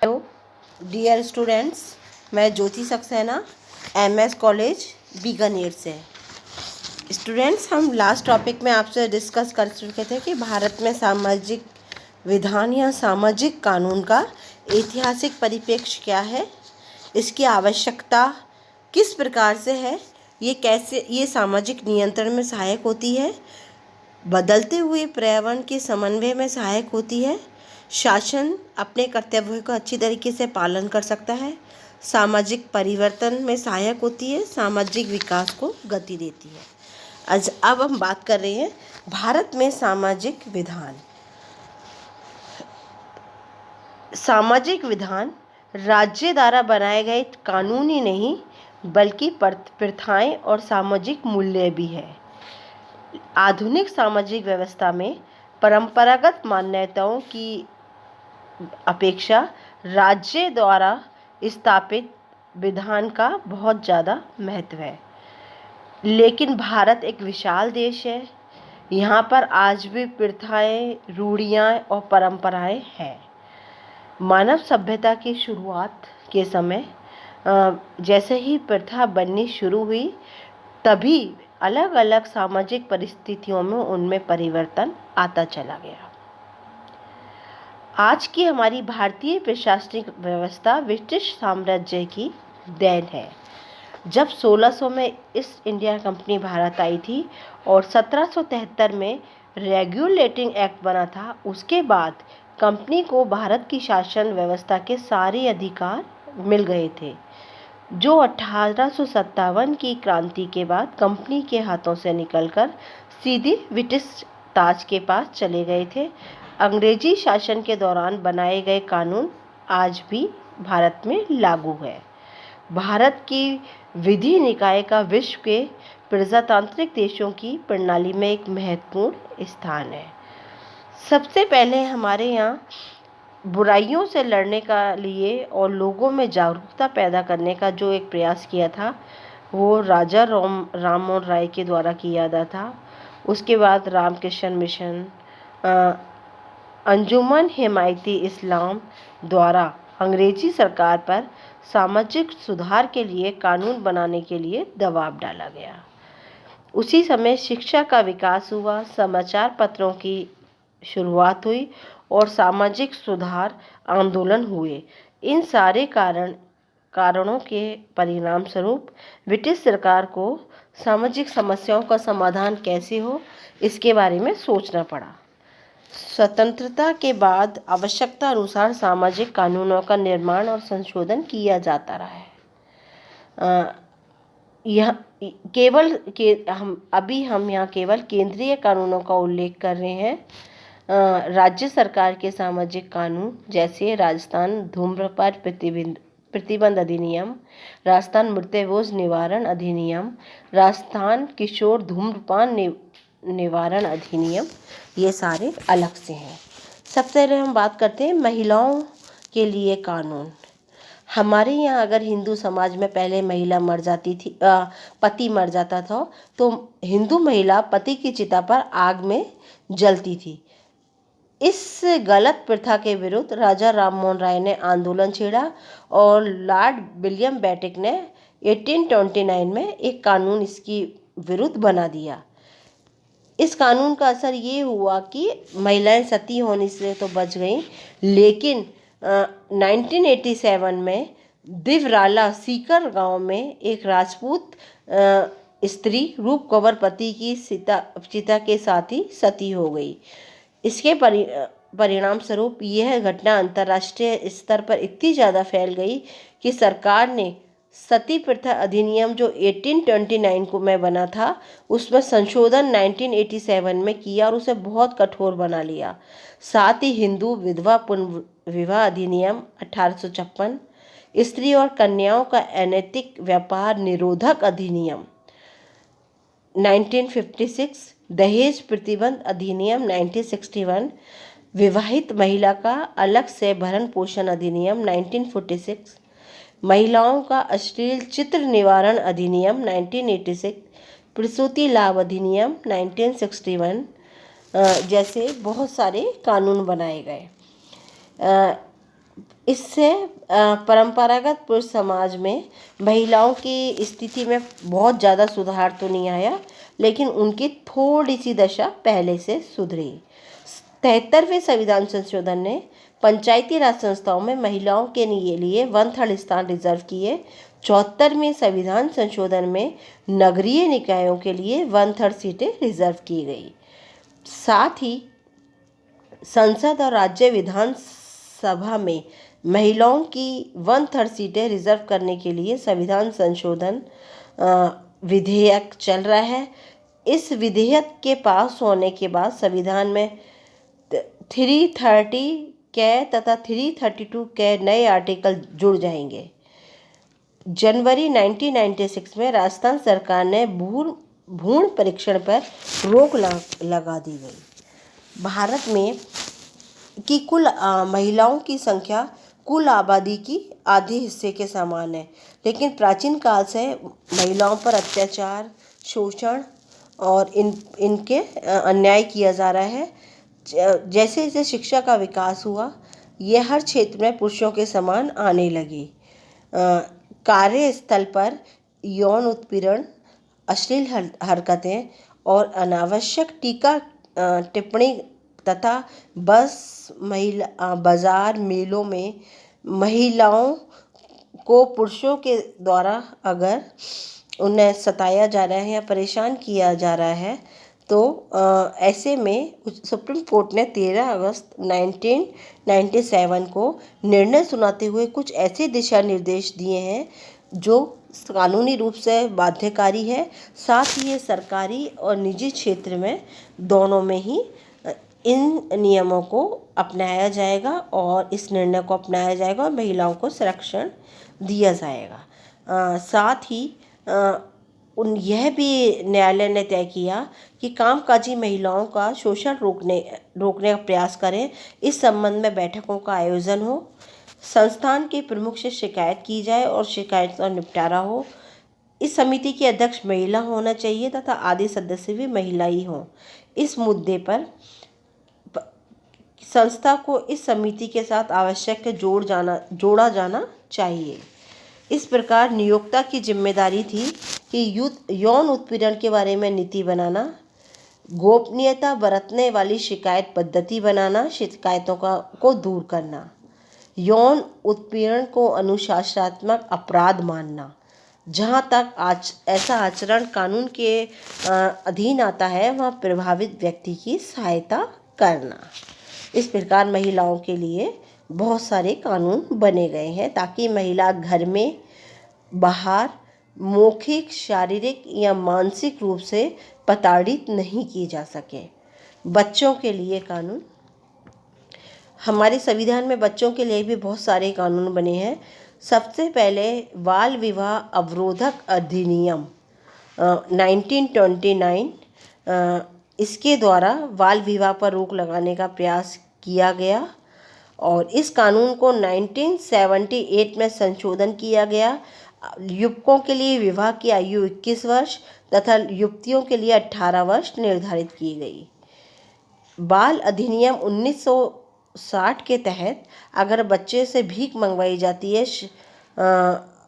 Hello dear students, मैं ज्योति Saxena MS college Bikaner से। Students, हम लास्ट टॉपिक में आपसे डिस्कस कर चुके थे कि भारत में सामाजिक विधान या सामाजिक कानून का ऐतिहासिक परिप्रेक्ष्य क्या है, इसकी आवश्यकता किस प्रकार से है, ये सामाजिक नियंत्रण में सहायक होती है, बदलते हुए पर्यावरण के समन्वय में सहायक होती है, शासन अपने कर्तव्यों का अच्छी तरीके से पालन कर सकता है, सामाजिक परिवर्तन में सहायक होती है, सामाजिक विकास को गति देती है। अब हम बात कर रहे हैं भारत में सामाजिक विधान। सामाजिक विधान राज्य द्वारा बनाए गए कानून ही नहीं बल्कि प्रथाएं और सामाजिक मूल्य भी है। आधुनिक सामाजिक व्यवस्था में परंपरागत मान्यताओं की अपेक्षा राज्य द्वारा स्थापित विधान का बहुत ज़्यादा महत्व है। लेकिन भारत एक विशाल देश है, यहाँ पर आज भी प्रथाएं, रूढ़ियाँ और परंपराएं हैं। मानव सभ्यता की शुरुआत के समय जैसे ही प्रथा बननी शुरू हुई, तभी अलग अलग सामाजिक परिस्थितियों में उनमें परिवर्तन आता चला गया। आज की हमारी भारतीय प्रशासनिक व्यवस्था ब्रिटिश साम्राज्य की देन है। जब 1600 में ईस्ट इंडिया कंपनी भारत आई थी और 1773 में रेगुलेटिंग एक्ट बना था, उसके बाद कंपनी को भारत की शासन व्यवस्था के सारे अधिकार मिल गए थे, जो 1857 की क्रांति के बाद कंपनी के हाथों से निकलकर सीधे ब्रिटिश ताज के पास चले गए थे। अंग्रेजी शासन के दौरान बनाए गए कानून आज भी भारत में लागू है। भारत की विधि निकाय का विश्व के प्रजातांत्रिक देशों की प्रणाली में एक महत्वपूर्ण स्थान है। सबसे पहले हमारे यहाँ बुराइयों से लड़ने का लिए और लोगों में जागरूकता पैदा करने का जो एक प्रयास किया था, वो राजा राम मोहन राय के द्वारा किया गया था। उसके बाद रामकृष्ण मिशन, अंजुमन हिमायती इस्लाम द्वारा अंग्रेजी सरकार पर सामाजिक सुधार के लिए कानून बनाने के लिए दबाव डाला गया। उसी समय शिक्षा का विकास हुआ, समाचार पत्रों की शुरुआत हुई और सामाजिक सुधार आंदोलन हुए। इन सारे कारणों के परिणाम स्वरूप ब्रिटिश सरकार को सामाजिक समस्याओं का समाधान कैसे हो, इसके बारे में सोचना पड़ा। स्वतंत्रता के बाद आवश्यकता अनुसार सामाजिक कानूनों का निर्माण और संशोधन किया जाता रहा है। हम यहाँ केवल केंद्रीय कानूनों का उल्लेख कर रहे हैं। राज्य सरकार के सामाजिक कानून जैसे राजस्थान धूम्रपान प्रतिबंध अधिनियम, राजस्थान मृत्युभोज निवारण अधिनियम, राजस्थान किशोर धूम्रपान निवारण अधिनियम, ये सारे अलग से हैं। सबसे पहले हम बात करते हैं महिलाओं के लिए कानून। हमारे यहाँ अगर हिंदू समाज में पहले महिला मर जाती थी, पति मर जाता था, तो हिंदू महिला पति की चिता पर आग में जलती थी। इस गलत प्रथा के विरुद्ध राजा राम मोहन राय ने आंदोलन छेड़ा और लॉर्ड विलियम बेंटिक ने 1829 में एक कानून इसकी विरुद्ध बना दिया। इस कानून का असर ये हुआ कि महिलाएं सती होने से तो बच गईं, लेकिन 1987 में दिवराला सीकर गांव में एक राजपूत स्त्री रूप कंवर पति की चिता के साथ ही सती हो गई। इसके परिणाम स्वरूप यह घटना अंतर्राष्ट्रीय स्तर पर इतनी ज़्यादा फैल गई कि सरकार ने सती प्रथा अधिनियम जो 1829 को में बना था, उसमें संशोधन 1987 में किया और उसे बहुत कठोर बना लिया। साथ ही हिंदू विधवा पुनर्विवाह अधिनियम 1856, स्त्री और कन्याओं का अनैतिक व्यापार निरोधक अधिनियम 1956, दहेज प्रतिबंध अधिनियम 1961, विवाहित महिला का अलग से भरण पोषण अधिनियम 1946, महिलाओं का अश्लील चित्र निवारण अधिनियम 1986, प्रसूति लाभ अधिनियम 1961 जैसे बहुत सारे कानून बनाए गए। इससे परंपरागत पुरुष समाज में महिलाओं की स्थिति में बहुत ज़्यादा सुधार तो नहीं आया, लेकिन उनकी थोड़ी सी दशा पहले से सुधरी। 73वें संविधान संशोधन ने पंचायती राज संस्थाओं में महिलाओं के लिए 1/3 स्थान रिजर्व किए। 74वें संविधान संशोधन में नगरीय निकायों के लिए 1/3 सीटें रिजर्व की गई। साथ ही संसद और राज्य विधानसभा में महिलाओं की 1/3 सीटें रिजर्व करने के लिए संविधान संशोधन विधेयक चल रहा है। इस विधेयक के पास होने के बाद संविधान में 330 के तथा 332 के नए आर्टिकल जुड़ जाएंगे। जनवरी 1996 में राजस्थान सरकार ने भ्रूण परीक्षण पर रोक लगा दी गई। भारत में की कुल महिलाओं की संख्या कुल आबादी की आधे हिस्से के समान है, लेकिन प्राचीन काल से महिलाओं पर अत्याचार, शोषण और इनके अन्याय किया जा रहा है। जैसे जैसे शिक्षा का विकास हुआ, ये हर क्षेत्र में पुरुषों के समान आने लगी। कार्यस्थल पर यौन उत्पीड़न, अश्लील हरकतें और अनावश्यक टीका टिप्पणी तथा बाजार मेलों में महिलाओं को पुरुषों के द्वारा अगर उन्हें सताया जा रहा है या परेशान किया जा रहा है, तो ऐसे में सुप्रीम कोर्ट ने 13 अगस्त 1997 को निर्णय सुनाते हुए कुछ ऐसे दिशा निर्देश दिए हैं जो कानूनी रूप से बाध्यकारी है। साथ ही ये सरकारी और निजी क्षेत्र में दोनों में ही इन नियमों को अपनाया जाएगा और इस निर्णय को अपनाया जाएगा और महिलाओं को संरक्षण दिया जाएगा। साथ ही यह भी न्यायालय ने तय किया कि कामकाजी महिलाओं का शोषण रोकने का प्रयास करें। इस संबंध में बैठकों का आयोजन हो, संस्थान के प्रमुख से शिकायत की जाए और शिकायत का निपटारा हो। इस समिति के अध्यक्ष महिला होना चाहिए तथा आधे सदस्य भी महिला ही हों। इस मुद्दे पर संस्था को इस समिति के साथ आवश्यक जोड़ा जाना चाहिए। इस प्रकार नियोक्ता की जिम्मेदारी थी कि यौन उत्पीड़न के बारे में नीति बनाना, गोपनीयता बरतने वाली शिकायत पद्धति बनाना, शिकायतों को दूर करना, यौन उत्पीड़न को अनुशासनात्मक अपराध मानना, जहाँ तक ऐसा आचरण कानून के अधीन आता है वहाँ प्रभावित व्यक्ति की सहायता करना। इस प्रकार महिलाओं के लिए बहुत सारे कानून बने गए हैं ताकि महिला घर में, बाहर मौखिक, शारीरिक या मानसिक रूप से प्रताड़ित नहीं की जा सके। बच्चों के लिए कानून, हमारे संविधान में बच्चों के लिए भी बहुत सारे कानून बने हैं। सबसे पहले बाल विवाह अवरोधक अधिनियम 1929, इसके द्वारा बाल विवाह पर रोक लगाने का प्रयास किया गया और इस कानून को 1978 में संशोधन किया गया। युवकों के लिए विवाह की आयु 21 वर्ष तथा युवतियों के लिए 18 वर्ष निर्धारित की गई। बाल अधिनियम 1960 के तहत अगर बच्चे से भीख मंगवाई जाती है,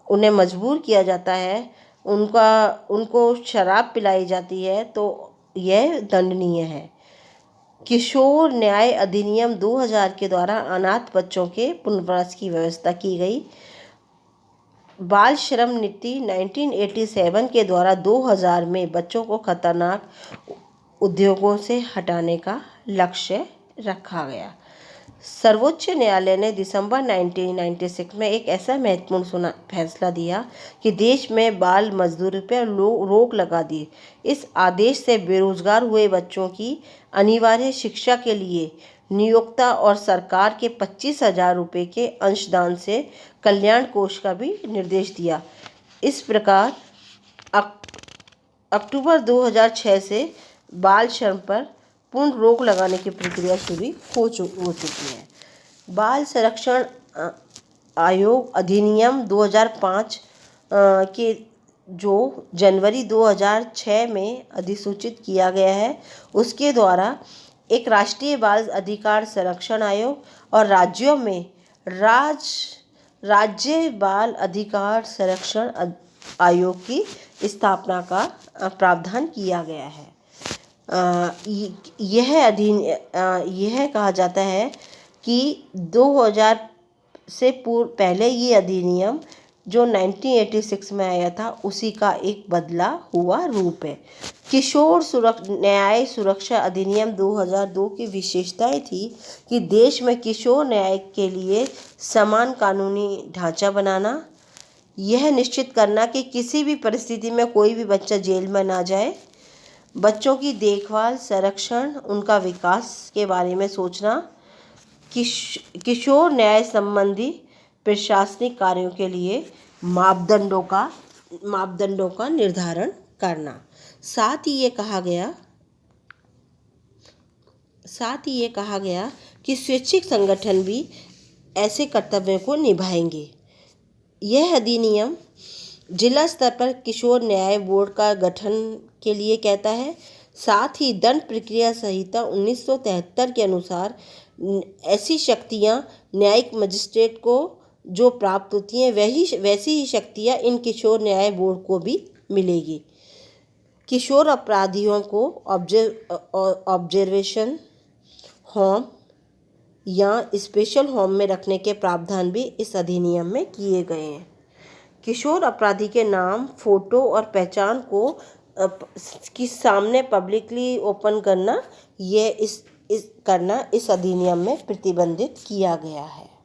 उन्हें मजबूर किया जाता है, उनको शराब पिलाई जाती है, तो यह दंडनीय है। किशोर न्याय अधिनियम 2000 के द्वारा अनाथ बच्चों के पुनर्वास की व्यवस्था की गई। बाल श्रम नीति 1987 के द्वारा 2000 में बच्चों को खतरनाक उद्योगों से हटाने का लक्ष्य रखा गया। सर्वोच्च न्यायालय ने दिसंबर 1996 में एक ऐसा महत्वपूर्ण फैसला दिया कि देश में बाल मजदूरी पर रोक लगा दी। इस आदेश से बेरोजगार हुए बच्चों की अनिवार्य शिक्षा के लिए नियोक्ता और सरकार के 25,000 रुपये के अंशदान से कल्याण कोष का भी निर्देश दिया। इस प्रकार अक्टूबर 2006 से बाल श्रम पर पूर्ण रोक लगाने की प्रक्रिया शुरू हो चुकी है। बाल संरक्षण आयोग अधिनियम 2005 के जो जनवरी 2006 में अधिसूचित किया गया है, उसके द्वारा एक राष्ट्रीय बाल अधिकार संरक्षण आयोग और राज्यों में राज्य बाल अधिकार संरक्षण आयोग की स्थापना का प्रावधान किया गया है। यह कहा जाता है कि 2000 से पहले ये अधिनियम जो 1986 में आया था उसी का एक बदला हुआ रूप है। किशोर न्याय सुरक्षा अधिनियम 2002 की विशेषताएं थी कि देश में किशोर न्याय के लिए समान कानूनी ढांचा बनाना, यह निश्चित करना कि किसी भी परिस्थिति में कोई भी बच्चा जेल में ना जाए, बच्चों की देखभाल, संरक्षण, उनका विकास के बारे में सोचना, किशोर न्याय संबंधी प्रशासनिक कार्यों के लिए मापदंडों का निर्धारण करना। साथ ही ये कहा गया कि स्वैच्छिक संगठन भी ऐसे कर्तव्यों को निभाएंगे। यह अधिनियम जिला स्तर पर किशोर न्याय बोर्ड का गठन के लिए कहता है। साथ ही दंड प्रक्रिया संहिता 1973 के अनुसार ऐसी शक्तियां न्यायिक मजिस्ट्रेट को जो प्राप्त होती हैं वैसी ही शक्तियां इन किशोर न्याय बोर्ड को भी मिलेगी। किशोर अपराधियों को ऑब्जर्वेशन होम या स्पेशल होम में रखने के प्रावधान भी इस अधिनियम में किए गए हैं। किशोर अपराधी के नाम, फोटो और पहचान को सामने पब्लिकली ओपन करना इस अधिनियम में प्रतिबंधित किया गया है।